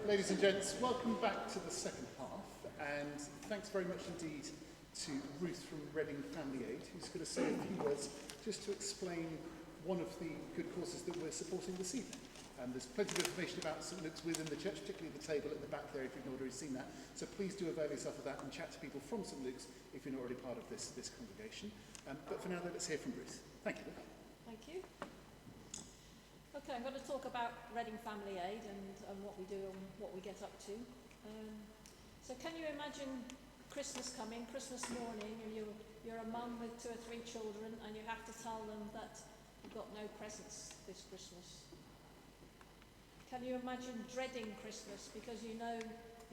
Ladies and gents, welcome back to the second half, and thanks very much indeed to Ruth from Reading Family Aid, who's going to say a few words just to explain one of the good causes that we're supporting this evening. There's plenty of information about St Luke's within the church, particularly the table at the back there if you've not already seen that. So please do avail yourself of that and chat to people from St Luke's if you're not already part of this congregation. But for now, let's hear from Ruth. Thank you. Thank you. Okay, I'm going to talk about Reading Family Aid and what we do and what we get up to. So can you imagine Christmas coming, Christmas morning, and you're a mum with 2 or 3 children and you have to tell them that you've got no presents this Christmas? Can you imagine dreading Christmas because you know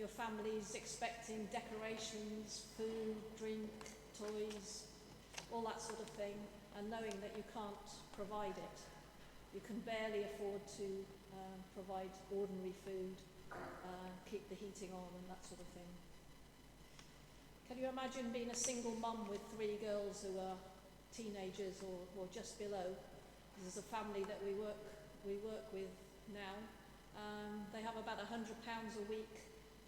your family's expecting decorations, food, drink, toys, all that sort of thing, and knowing that you can't provide it? You can barely afford to provide ordinary food, keep the heating on and that sort of thing. Can you imagine being a single mum with 3 girls who are teenagers or just below? This is a family that we work with now. They have about £100 a week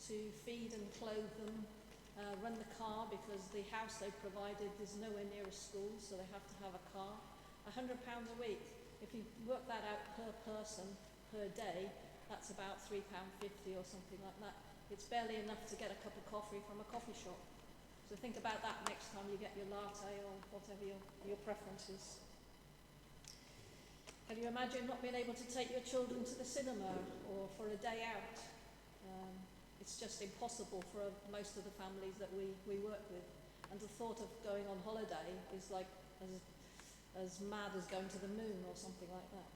to feed and clothe them, run the car because the house they provided is nowhere near a school, so they have to have a car. £100 a week. If you work that out per person, per day, that's about £3.50 or something like that. It's barely enough to get a cup of coffee from a coffee shop. So think about that next time you get your latte or whatever your preference is. Can you imagine not being able to take your children to the cinema or for a day out? It's just impossible for most of the families that we work with. And the thought of going on holiday is like as mad as going to the moon or something like that.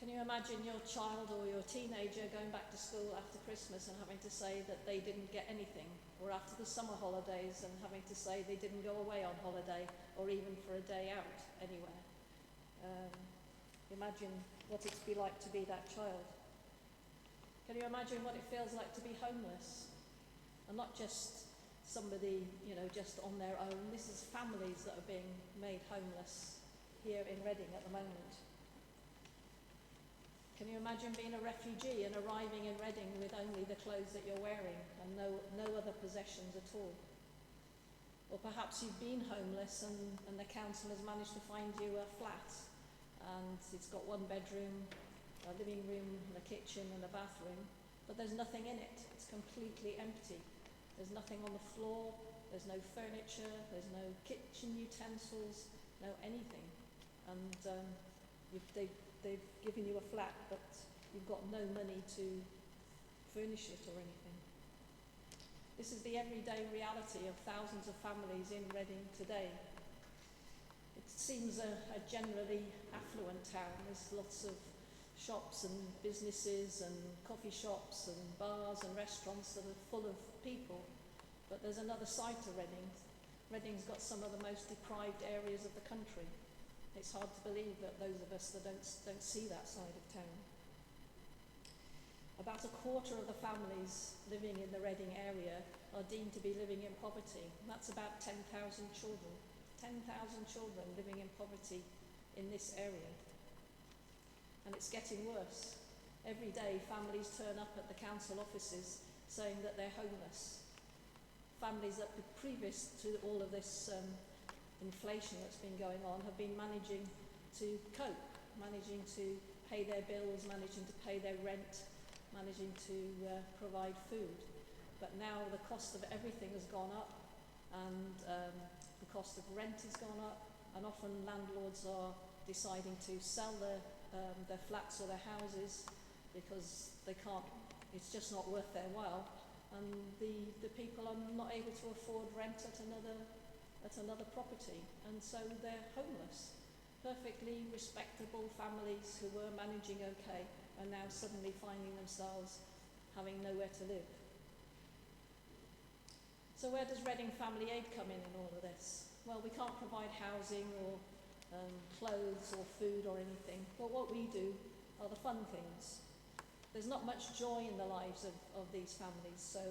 Can you imagine your child or your teenager going back to school after Christmas and having to say that they didn't get anything, or after the summer holidays and having to say they didn't go away on holiday or even for a day out anywhere? Imagine what it'd be like to be that child. Can you imagine what it feels like to be homeless? And not just somebody, just on their own. This is families that are being made homeless here in Reading at the moment. Can you imagine being a refugee and arriving in Reading with only the clothes that you're wearing and no other possessions at all? Or perhaps you've been homeless and the council has managed to find you a flat and it's got 1 bedroom, a living room, a kitchen and a bathroom, but there's nothing in it. It's completely empty. There's nothing on the floor, there's no furniture, there's no kitchen utensils, no anything. And they've given you a flat, but you've got no money to furnish it or anything. This is the everyday reality of thousands of families in Reading today. It seems a generally affluent town. There's lots of shops and businesses and coffee shops and bars and restaurants that are full of people. But there's another side to Reading. Reading's got some of the most deprived areas of the country. It's hard to believe that those of us that don't see that side of town. About a quarter of the families living in the Reading area are deemed to be living in poverty. And that's about 10,000 children. 10,000 children living in poverty in this area. And it's getting worse. Every day families turn up at the council offices saying that they're homeless. Families that previous to all of this inflation that's been going on have been managing to cope, managing to pay their bills, managing to pay their rent, managing to provide food. But now the cost of everything has gone up and the cost of rent has gone up, and often landlords are deciding to sell their flats or their houses because they can't, it's just not worth their while, and the people are not able to afford rent at another property, and so they're homeless. Perfectly respectable families who were managing okay are now suddenly finding themselves having nowhere to live. So where does Reading Family Aid come in all of this? Well, we can't provide housing or clothes or food or anything, but what we do are the fun things. There's not much joy in the lives of these families, so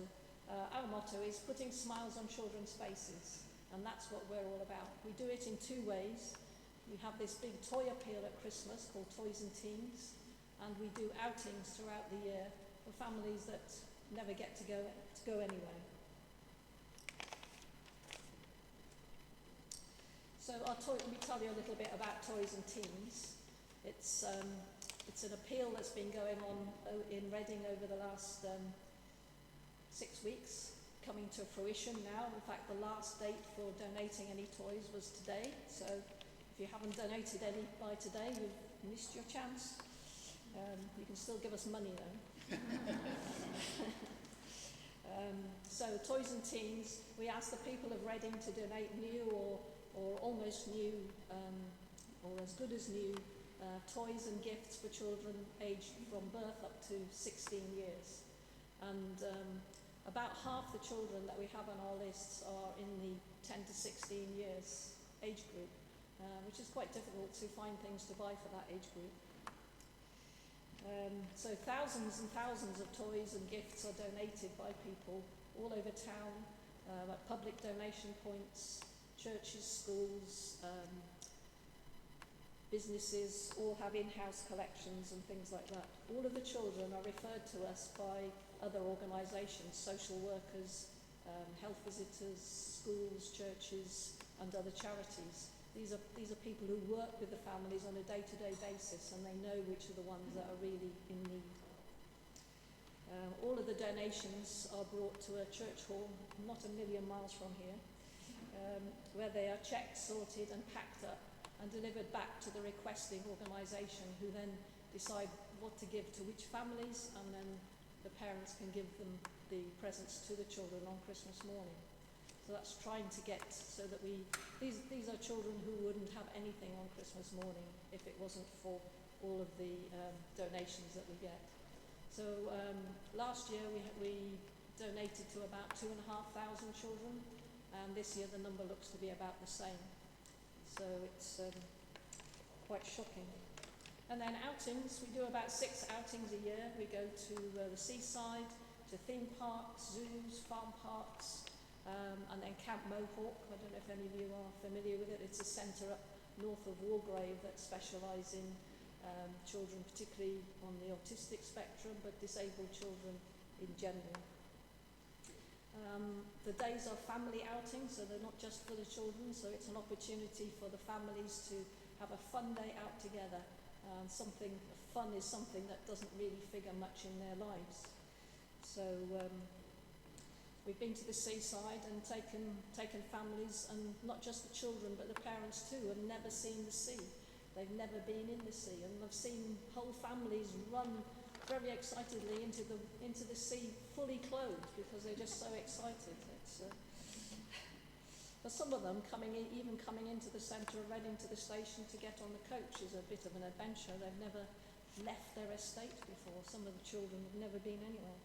our motto is putting smiles on children's faces, and that's what we're all about. We do it in 2 ways. We have this big toy appeal at Christmas called Toys and Teens, and we do outings throughout the year for families that never get to go anywhere. So let me tell you a little bit about Toys and Teens. It's an appeal that's been going on in Reading over the last 6 weeks, coming to fruition now. In fact, the last date for donating any toys was today. So if you haven't donated any by today, you've missed your chance. You can still give us money though. So Toys and Teens, we ask the people of Reading to donate new or almost new or as good as new toys and gifts for children aged from birth up to 16 years. And about half the children that we have on our lists are in the 10 to 16 years age group, which is quite difficult to find things to buy for that age group. So thousands and thousands of toys and gifts are donated by people all over town, at public donation points, churches, schools, businesses all have in-house collections and things like that. All of the children are referred to us by other organisations, social workers, health visitors, schools, churches and other charities. These are people who work with the families on a day-to-day basis, and they know which are the ones that are really in need. All of the donations are brought to a church hall not a million miles from here, where they are checked, sorted and packed up and delivered back to the requesting organisation, who then decide what to give to which families, and then the parents can give them the presents to the children on Christmas morning. So that's trying to get so that these are children who wouldn't have anything on Christmas morning if it wasn't for all of the donations that we get. So last year we donated to about 2,500 children, and this year the number looks to be about the same. So it's quite shocking. And then outings, we do about 6 outings a year. We go to the seaside, to theme parks, zoos, farm parks, and then Camp Mohawk. I don't know if any of you are familiar with it. It's a centre up north of Wargrave that specialise in children, particularly on the autistic spectrum, but disabled children in general. The days are family outings, so they're not just for the children, so it's an opportunity for the families to have a fun day out together. Fun is something that doesn't really figure much in their lives. So we've been to the seaside and taken families, and not just the children but the parents too, have never seen the sea. They've never been in the sea, and I've seen whole families run very excitedly into the sea, fully clothed, because they're just so excited. For some of them, coming into the centre of Reading to the station to get on the coach is a bit of an adventure. They've never left their estate before. Some of the children have never been anywhere.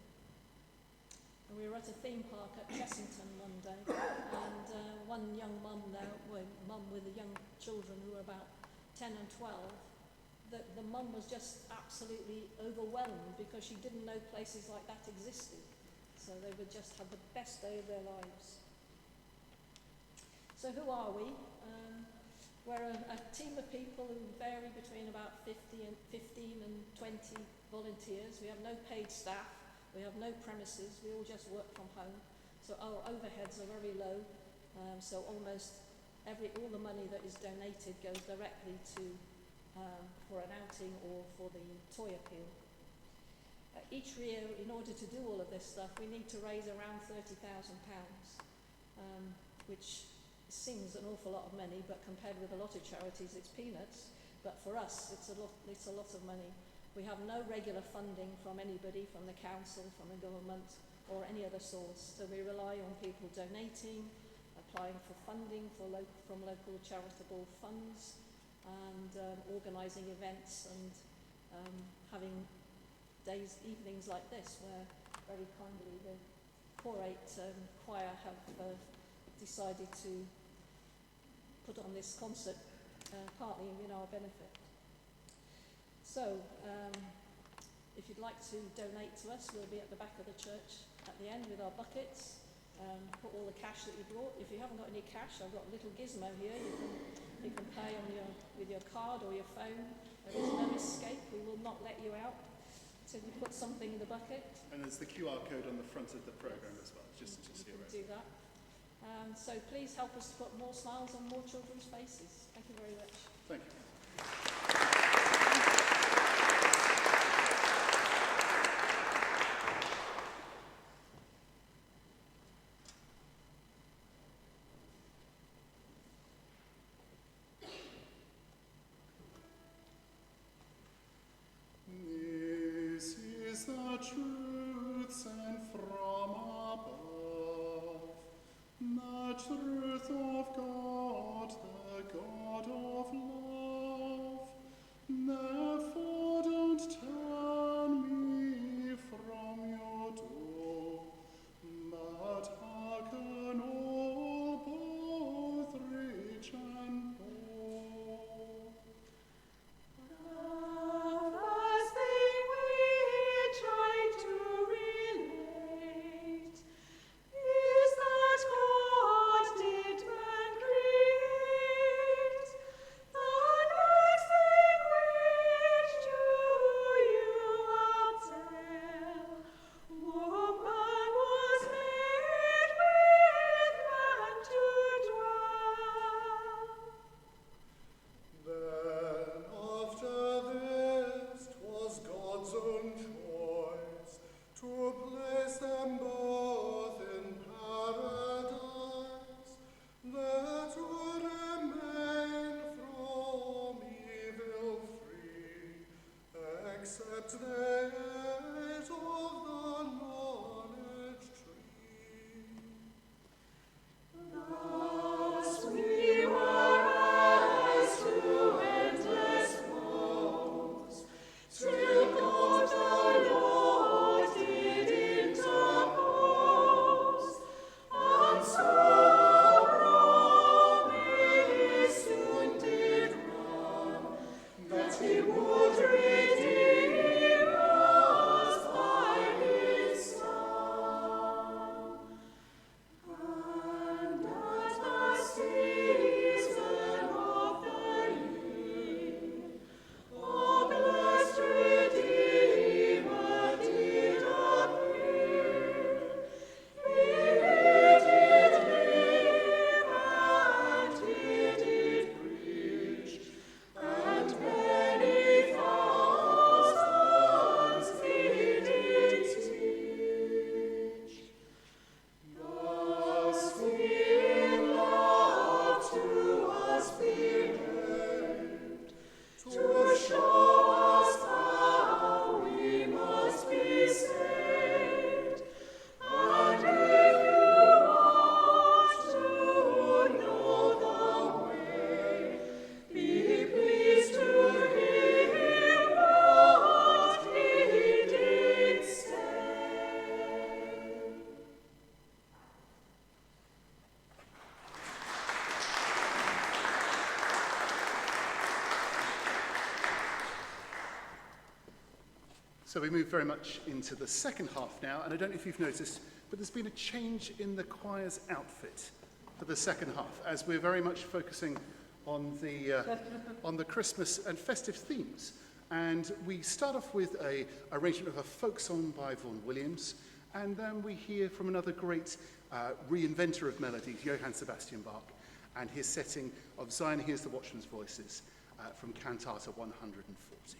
And we were at a theme park at Chessington one day, and one young mum with the young children who were about 10 and 12, the mum was just absolutely overwhelmed because she didn't know places like that existed. So they would just have the best day of their lives. So who are we? We're a team of people who vary between about 15 and 20 volunteers. We have no paid staff. We have no premises. We all just work from home. So our overheads are very low. So almost all the money that is donated goes directly to for an outing or for the toy appeal. Each year, in order to do all of this stuff, we need to raise around £30,000, which seems an awful lot of money, but compared with a lot of charities, it's peanuts. But for us, it's a lot of money. We have no regular funding from anybody, from the council, from the government, or any other source. So we rely on people donating, applying for funding from local charitable funds, and organising events, and having evenings like this, where very kindly the Chorate Choir have decided to put on this concert, partly in our benefit. So, if you'd like to donate to us, we'll be at the back of the church at the end with our buckets. Put all the cash that you brought. If you haven't got any cash, I've got a little gizmo here. You can pay with your card or your phone. There is no escape. We will not let you out until you put something in the bucket. And there's the QR code on the front of the programme as well, just You so can you're do that. So please help us to put more smiles on more children's faces. Thank you very much. Thank you. This is the truth sent from above, the truth of God, the God of love. Therefore don't turn me from your door, but hearken all, both rich and poor. First thing we try to relate is that God did man create. The next thing which to you I'll tell, woman was made with man to dwell. Then after this 'twas God's own choice to place them both in paradise, there to remain from evil free, except they ate of the knowledge tree. Thus we were as to endless woes, till God the Lord did interpose, and so promise soon did run, that he would redeem us by his Son. And at the season of the year, a blessed Redeemer did appear. He did live and he did preach, and many thousands he did teach. Thus in love to us behaved, to show us how we must be saved. And if you want to know the way, be pleased to hear what he did say. So we move very much into the second half now, and I don't know if you've noticed, but there's been a change in the choir's outfit for the second half, as we're very much focusing on the Christmas and festive themes. And we start off with a arrangement of a folk song by Vaughan Williams, and then we hear from another great reinventor of melodies, Johann Sebastian Bach, and his setting of Zion Hears the Watchman's Voices from Cantata 140.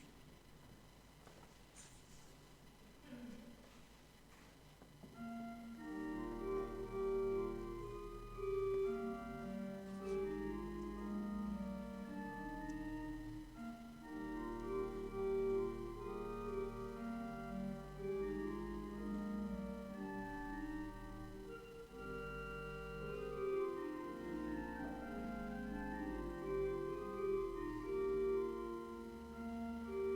Thank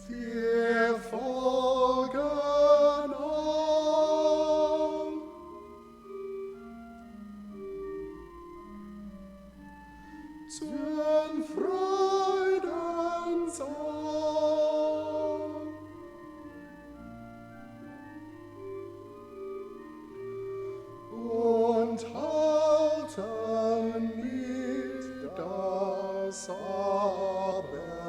Wir folgen auf zum Freudensong und halten mit das Abendmahl.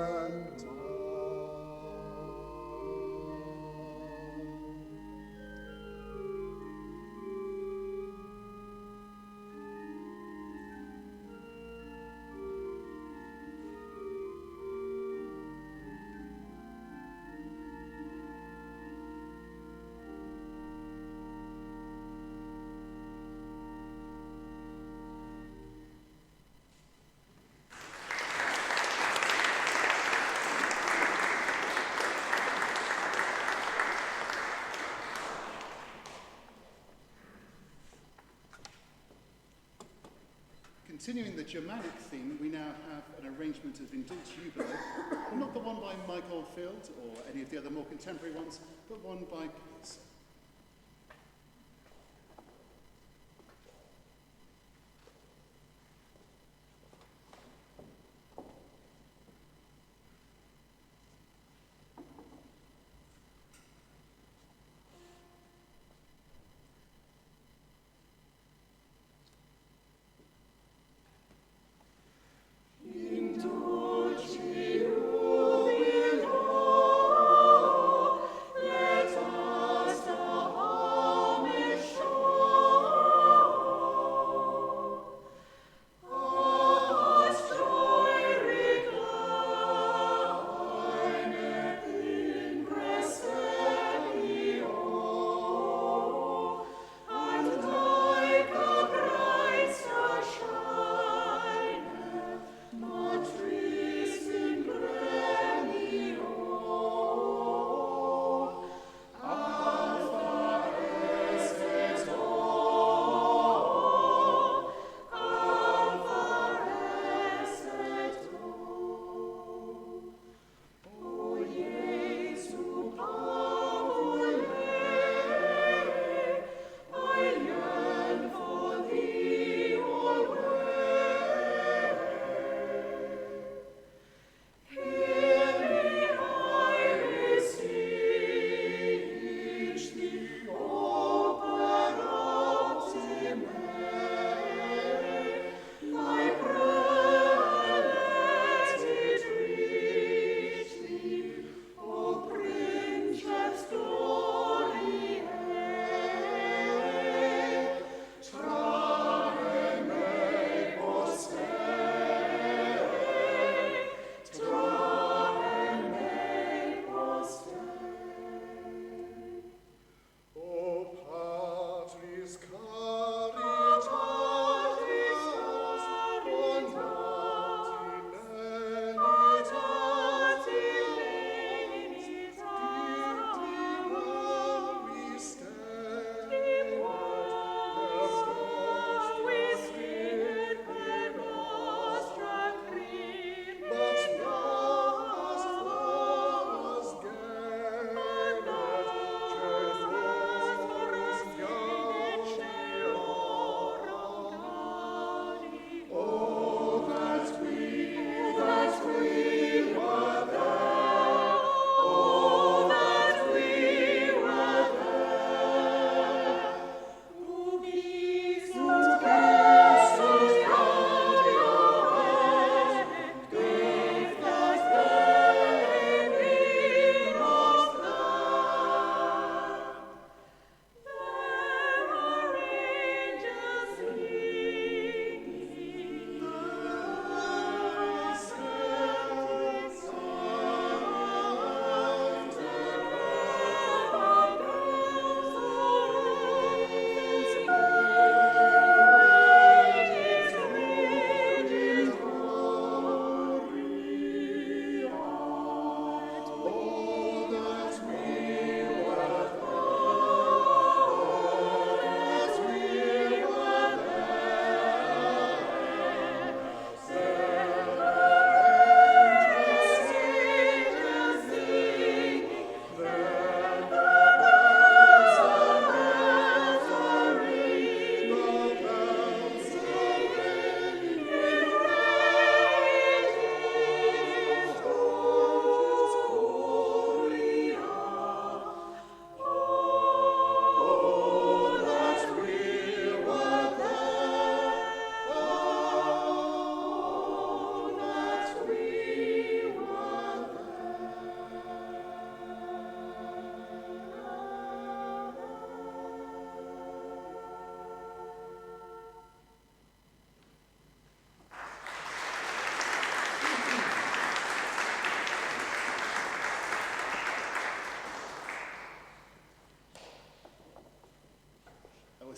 Continuing the Germanic theme, we now have an arrangement of In Dulce Jubilo, not the one by Mike Oldfield or any of the other more contemporary ones, but one by Pearce. Let us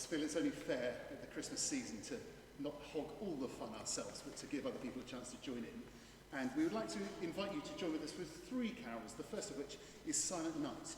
just feel it's only fair at the Christmas season to not hog all the fun ourselves, but to give other people a chance to join in. And we would like to invite you to join with us with 3 carols, the first of which is Silent Night.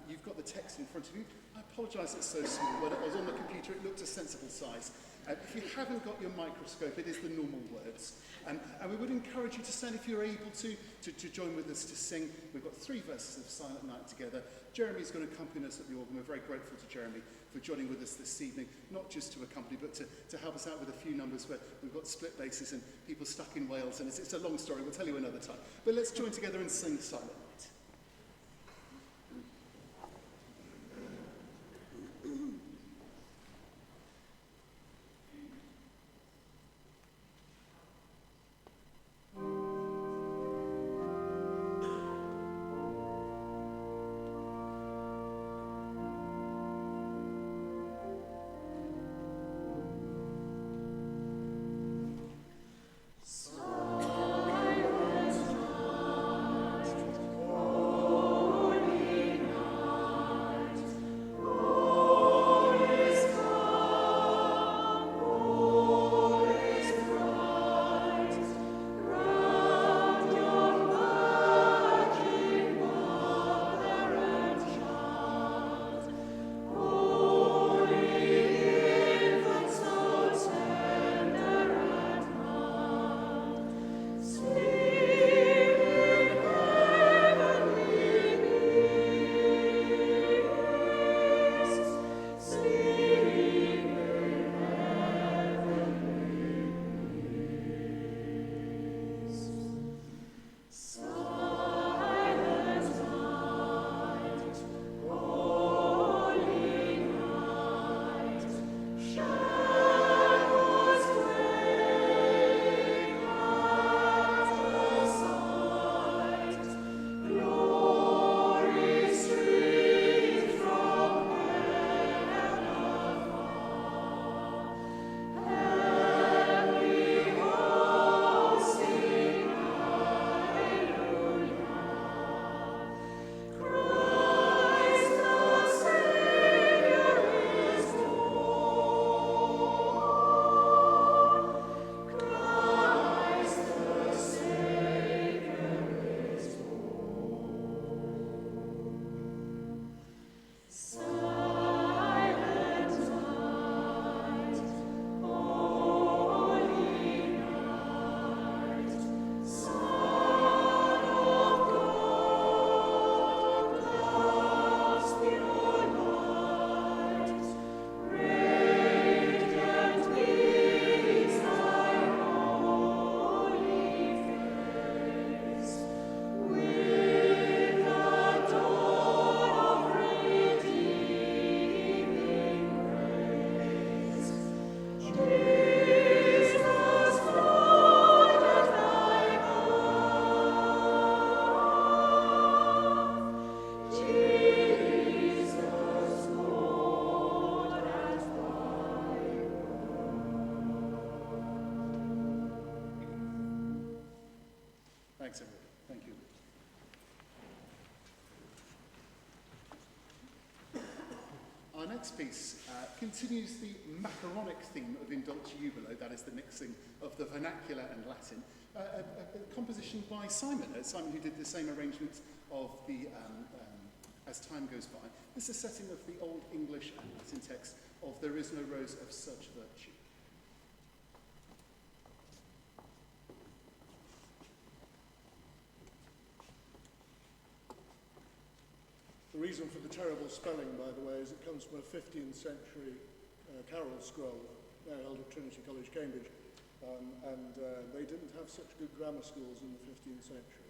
You've got the text in front of you. I apologise it's so small. When it was on the computer, it looked a sensible size. If you haven't got your microscope, it is the normal words. And we would encourage you to stand if you're able to join with us to sing. We've got 3 verses of Silent Night together. Jeremy's going to accompany us at the organ. We're very grateful to Jeremy for joining with us this evening, not just to accompany, but to help us out with a few numbers where we've got split basses and people stuck in Wales, and it's a long story. We'll tell you another time. But let's join together and sing Silent Night. Thanks, everybody. Thank you. Our next piece continues the macaronic theme of In Dulce Jubilo, that is the mixing of the vernacular and Latin, a composition by Simon, Simon who did the same arrangement of the As Time Goes By. This is a setting of the Old English and Latin text of There Is No Rose of Such Virtue. The reason for the terrible spelling, by the way, is it comes from a 15th century carol scroll held at Trinity College, Cambridge, and they didn't have such good grammar schools in the 15th century.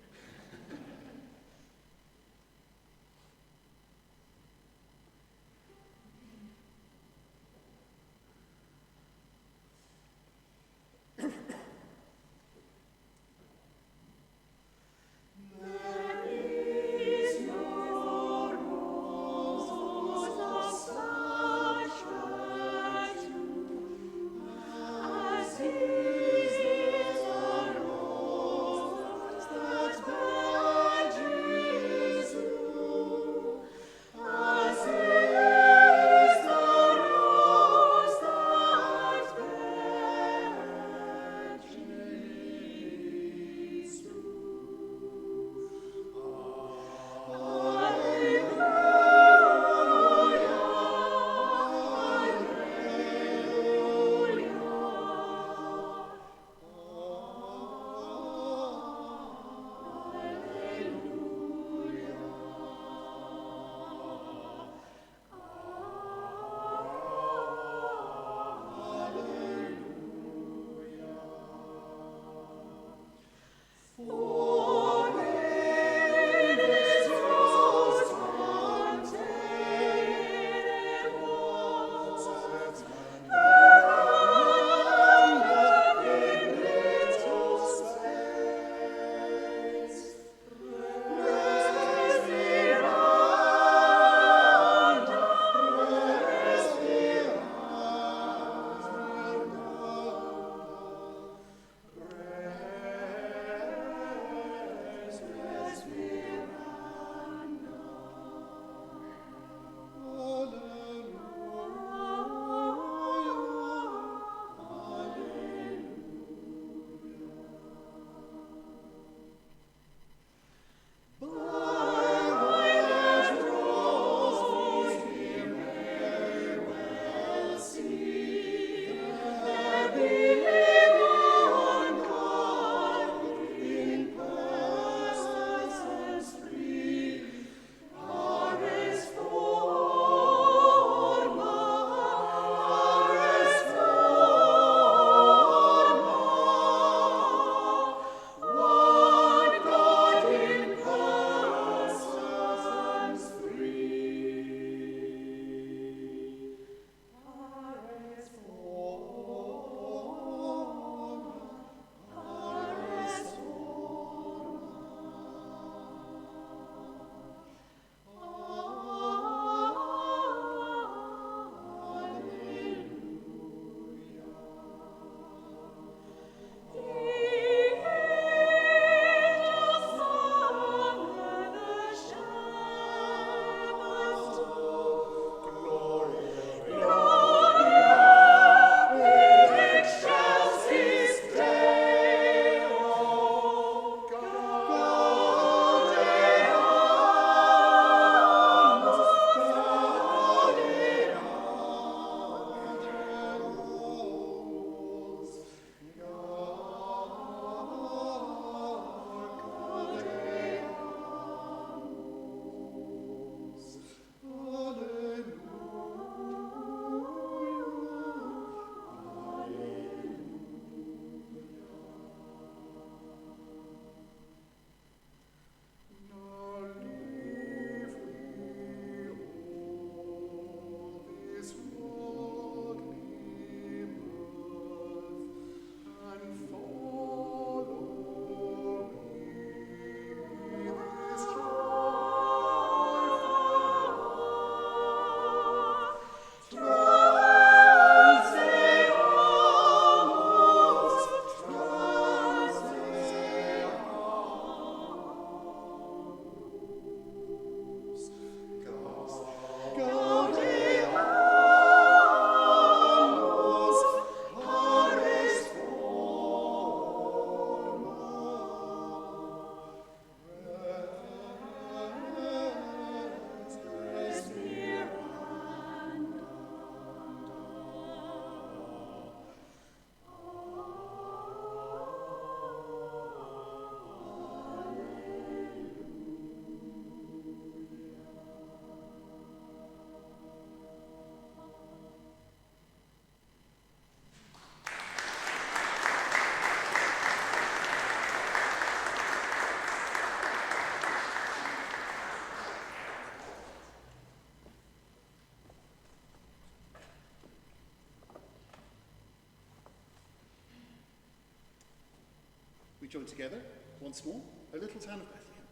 join together once more, O Little Town of Bethlehem.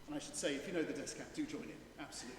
And I should say, if you know the descant, do join in, absolutely.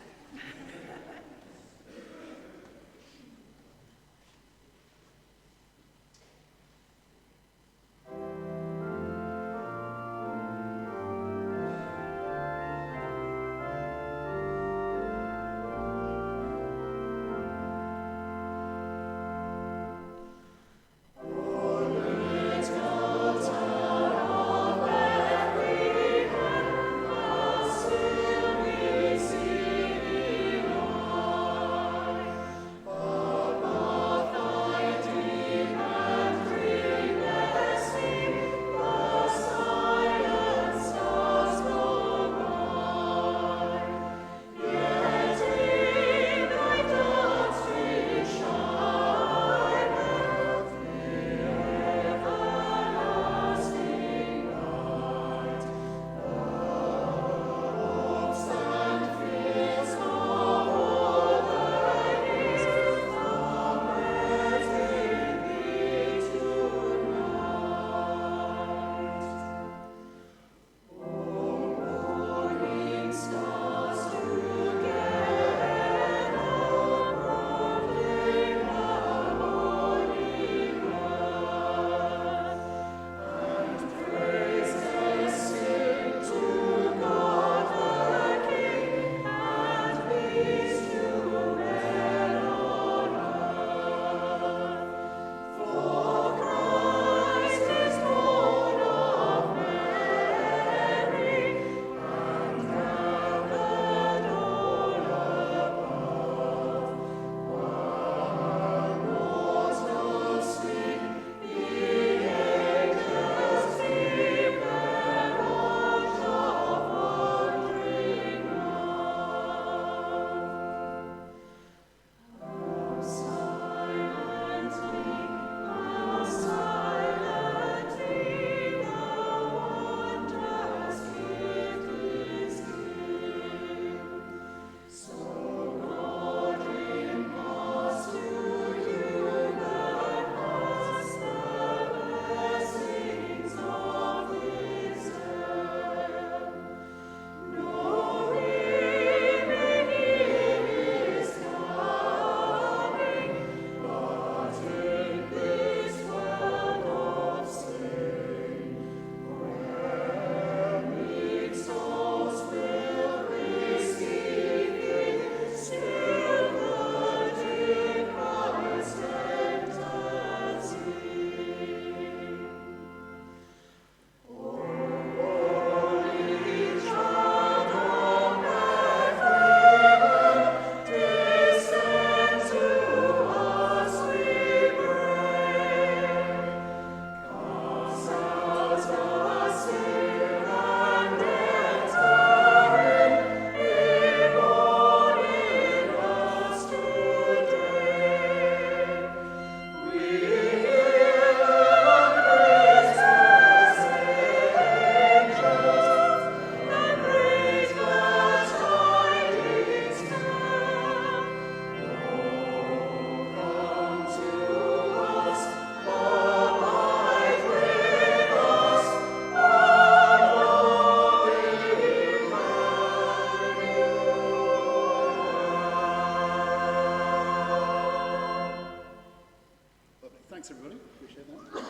Thanks, everybody. Appreciate that.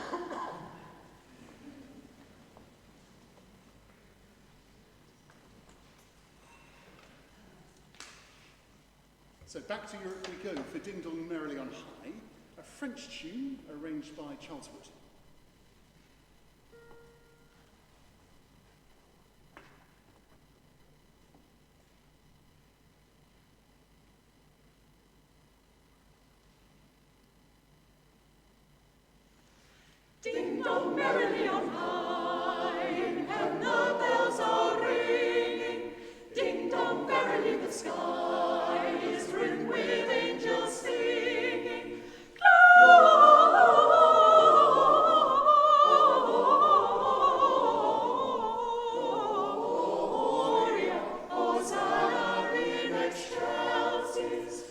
So back to Europe we go for Ding Dong Merrily on High, a French tune arranged by Charles Wood. Ding dong merrily on high, and the bells are ringing. Ding dong merrily the sky is rimmed with angels singing. Gloria, Hosanna in excelsis.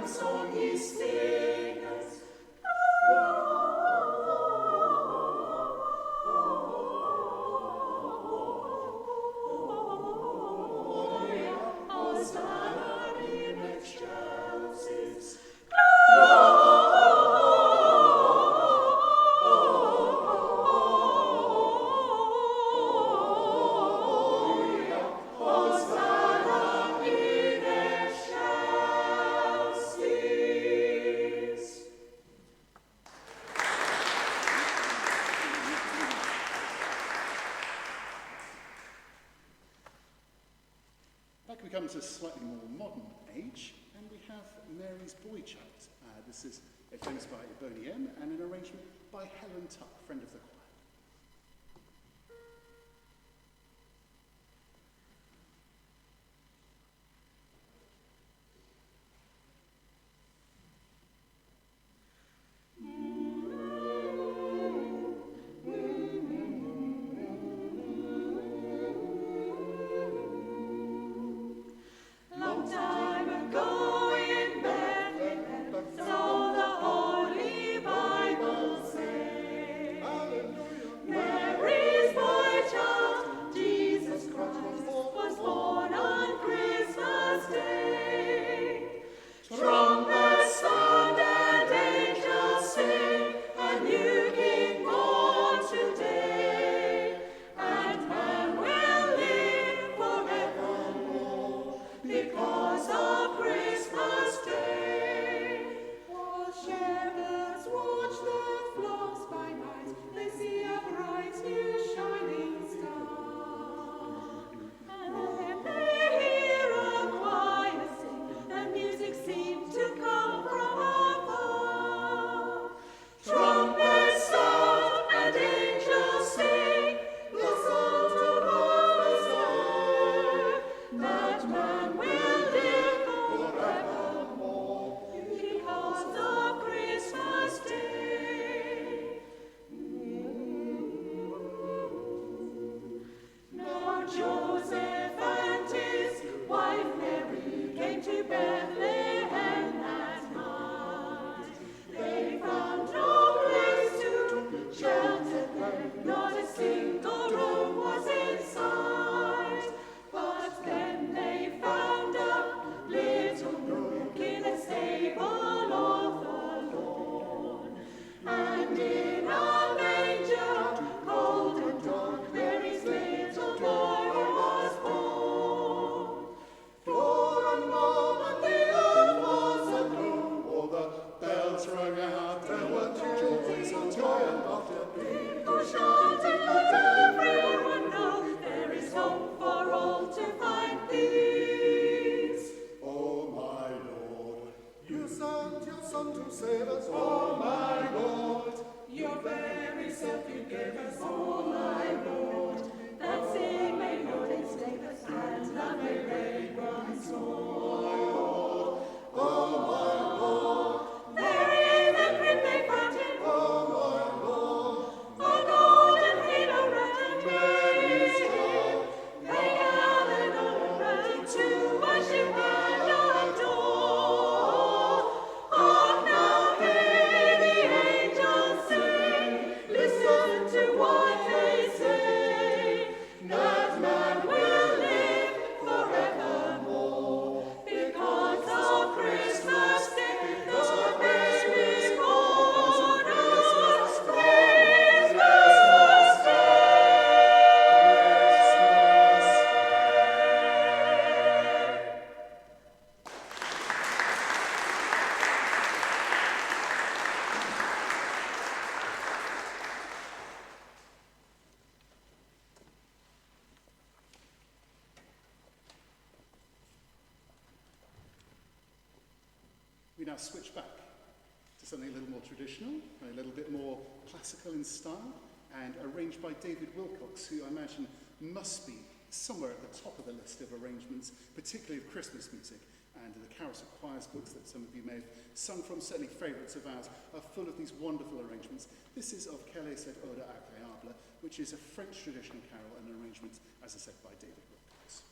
one song ye singers. Hosanna in excelsis. Hosanna in excelsis. Back we come to a slightly more modern age, and we have Mary's Boy Child. This is a famous by Boney M, and an arrangement by Helen Tuck, friend of the choir. Long time ago in Bethlehem, so the Holy Bible says, Mary's boy child, Jesus Christ, was born on Christmas Day. Trumpets sound and angels sing, a new King born today, and man will live forevermore because of Christmas Day. While shepherds watch the flocks by night, they see a bright new shining star. And then they hear a choir sing, and music seems to come from afar. Trumpets sound and angels sing, listen to what they say, that man will live forevermore because of Christmas Day. Now Joseph and his wife Mary came to Bethlehem that night. They found no place to shelter them, not a single room was in sight. But then they found a little nook in a stable of the Lord, and in a manger, cold and dark, Mary's little boy was born. For a moment the earth was aglow, all the bells rang out, there were joys of joy and laughter. People shouted, let everyone know, there is hope for all to find peace. Oh my Lord, you sent your Son to save us. Oh my Lord, Your very self you gave us, oh my Lord, that sin may not enslave us, and love may reign once more. Oh my Lord, there in the crib they found him, oh my Lord, a golden halo wrapped in Mary's child. They gathered all around to worship and adore. Oh, now hear the angels sing, listen to what they say, that man will live forevermore because of Christmas Day. The baby's born on Christmas Day. We now switch back to something a little more traditional, a little bit more classical in style, and arranged by David Wilcox, who I imagine must be somewhere at the top of the list of arrangements, particularly of Christmas music. And the carols of choirs books that some of you may have sung from, certainly favourites of ours, are full of these wonderful arrangements. This is of Quelle est cette ode agréable, which is a French traditional carol and arrangement, as I said, by David Wilcox.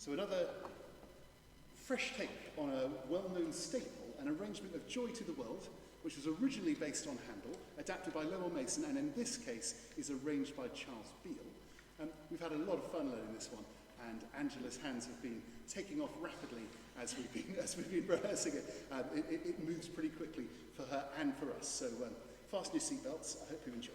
So another fresh take on a well-known staple, an arrangement of Joy to the World, which was originally based on Handel, adapted by Lowell Mason, and in this case is arranged by Charles Beale. We've had a lot of fun learning this one, and Angela's hands have been taking off rapidly as we've been rehearsing it. It moves pretty quickly for her and for us, so fasten your seatbelts. I hope you enjoy.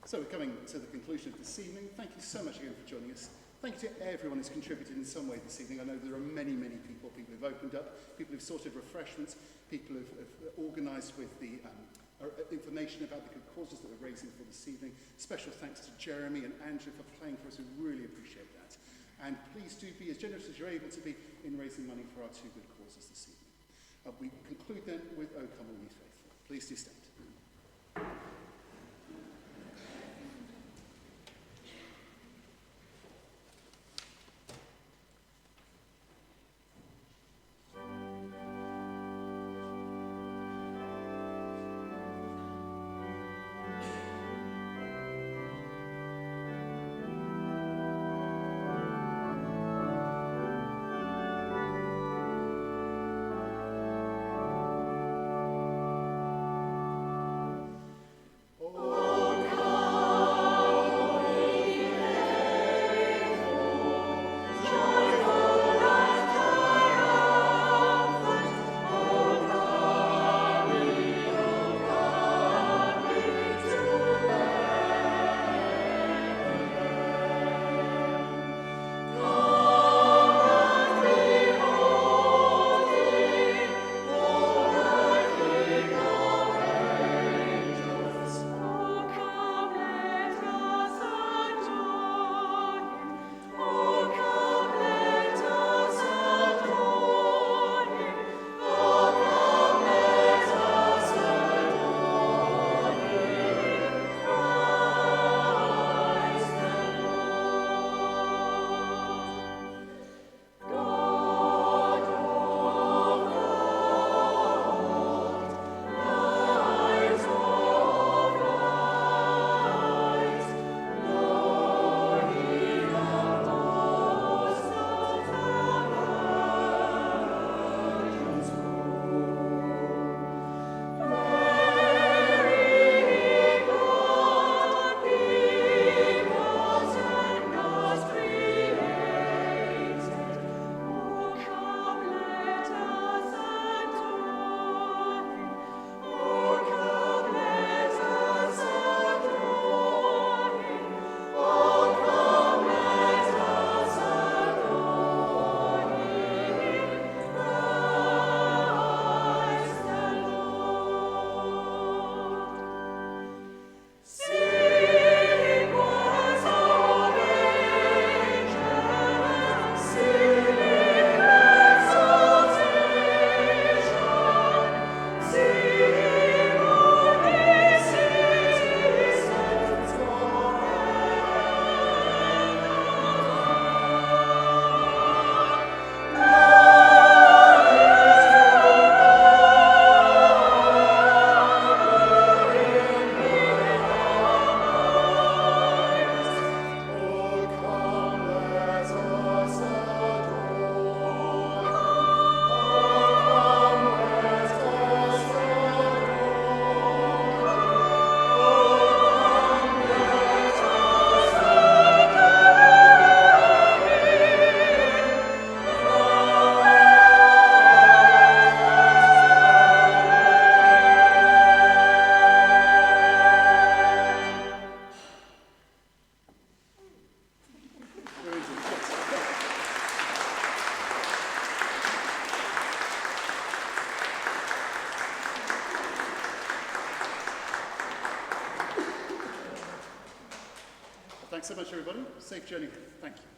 So we're coming to the conclusion of this evening. Thank you so much again for joining us. Thank you to everyone who's contributed in some way this evening. I know there are many, many people who've opened up, people who've sorted refreshments, people who've organised with the information about the good causes that we're raising for this evening. Special thanks to Jeremy and Andrew for playing for us. We really appreciate that. And please do be as generous as you're able to be in raising money for our two good causes this evening. We conclude then with O Come All Ye Faithful. Please do stand. Thanks so much, everybody. Safe journey. Thank you.